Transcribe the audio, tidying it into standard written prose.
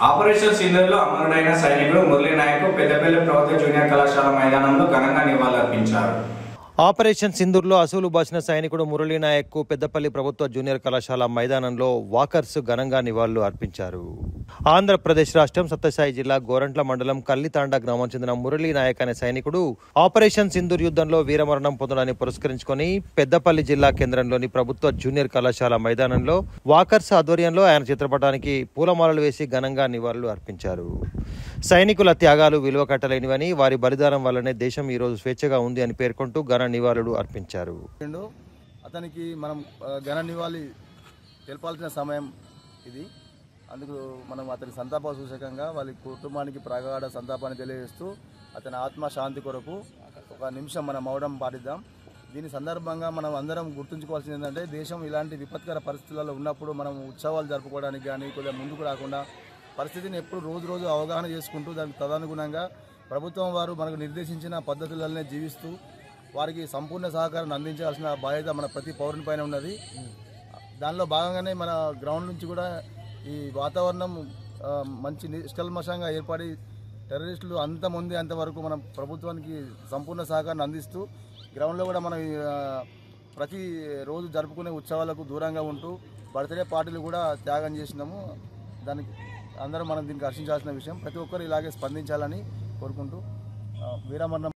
Operation సింధూర్లో అమరుడైన సైనికుడు మురళీ నాయక్ పెద్దపల్లి ప్రభుత్వ junior కళాశాల మైదానంలో ఘనంగా నివాళులర్పించారు. ఆపరేషన్ సింధూర్లో అసూలు బాసిన సైనికుడు మురళీ నాయక్ పెద్దపల్లి ప్రభుత్వ జూనియర్ కళాశాల మైదానంలో వాకర్స్ ఘనంగా నివాళులు అర్పించారు. ఆంధ్రప్రదేశ్ రాష్ట్రం సత్యసాయి జిల్లా గోరంట్ల మండలం కల్లితాండ గ్రామం చెందిన మురళీ నాయక్ అనే సైనికుడు ఆపరేషన్ సింధూర్ యుద్ధంలో వీరమరణం పొందడాన్ని పురస్కరించుకొని పెద్దపల్లి జిల్లా కేంద్రంలోని ప్రభుత్వ జూనియర్ కళాశాల మైదానంలో వాకర్స్ ఆధ్వర్యంలో ఆయన చిత్రపటానికి పూలమాలలు వేసి ఘనంగా నివాళులు అర్పించారు. సైనికుల త్యాగాలు విలువ కట్టలేనివని, వారి బలిదానం వల్లనే దేశం ఈరోజు స్వేచ్ఛగా ఉంది అని పేర్కొంటూ ఘన నివాళులు అర్పించారు. అతనికి మనం ఘన నివాళి తెలపాల్సిన సమయం ఇది. అందుకు మనం అతని సంతాప సూచకంగా వాళ్ళ కుటుంబానికి ప్రగాఢ సంతాపాన్ని తెలియజేస్తూ అతని ఆత్మ శాంతి కొరకు ఒక నిమిషం మనం మౌనం పాటిద్దాం. దీని సందర్భంగా మనం అందరం గుర్తుంచుకోవాల్సింది ఏంటంటే, దేశం ఇలాంటి విపత్కర పరిస్థితులలో ఉన్నప్పుడు మనం ఉత్సవాలు జరుపుకోవడానికి కానీ కొద్దిగా ముందుకు రాకుండా పరిస్థితిని ఎప్పుడు రోజు రోజు అవగాహన చేసుకుంటూ దానికి తదనుగుణంగా ప్రభుత్వం వారు మనకు నిర్దేశించిన పద్ధతులనే జీవిస్తూ వారికి సంపూర్ణ సహకారాన్ని అందించాల్సిన బాధ్యత మన ప్రతి పౌరుని పైన ఉన్నది. దానిలో భాగంగానే మన గ్రౌండ్ నుంచి కూడా ఈ వాతావరణం మంచి నిష్కల్మషంగా ఏర్పడి టెర్రరిస్టులు అంతమంది అంతవరకు మనం ప్రభుత్వానికి సంపూర్ణ సహకారాన్ని అందిస్తూ గ్రౌండ్లో కూడా మనం ప్రతి రోజు జరుపుకునే ఉత్సవాలకు దూరంగా ఉంటూ బర్త్డే పార్టీలు కూడా త్యాగం చేసినాము. దానికి అందరం మనం దీనికి హర్షించాల్సిన విషయం. ప్రతి ఒక్కరు ఇలాగే స్పందించాలని కోరుకుంటూ వీరమరణం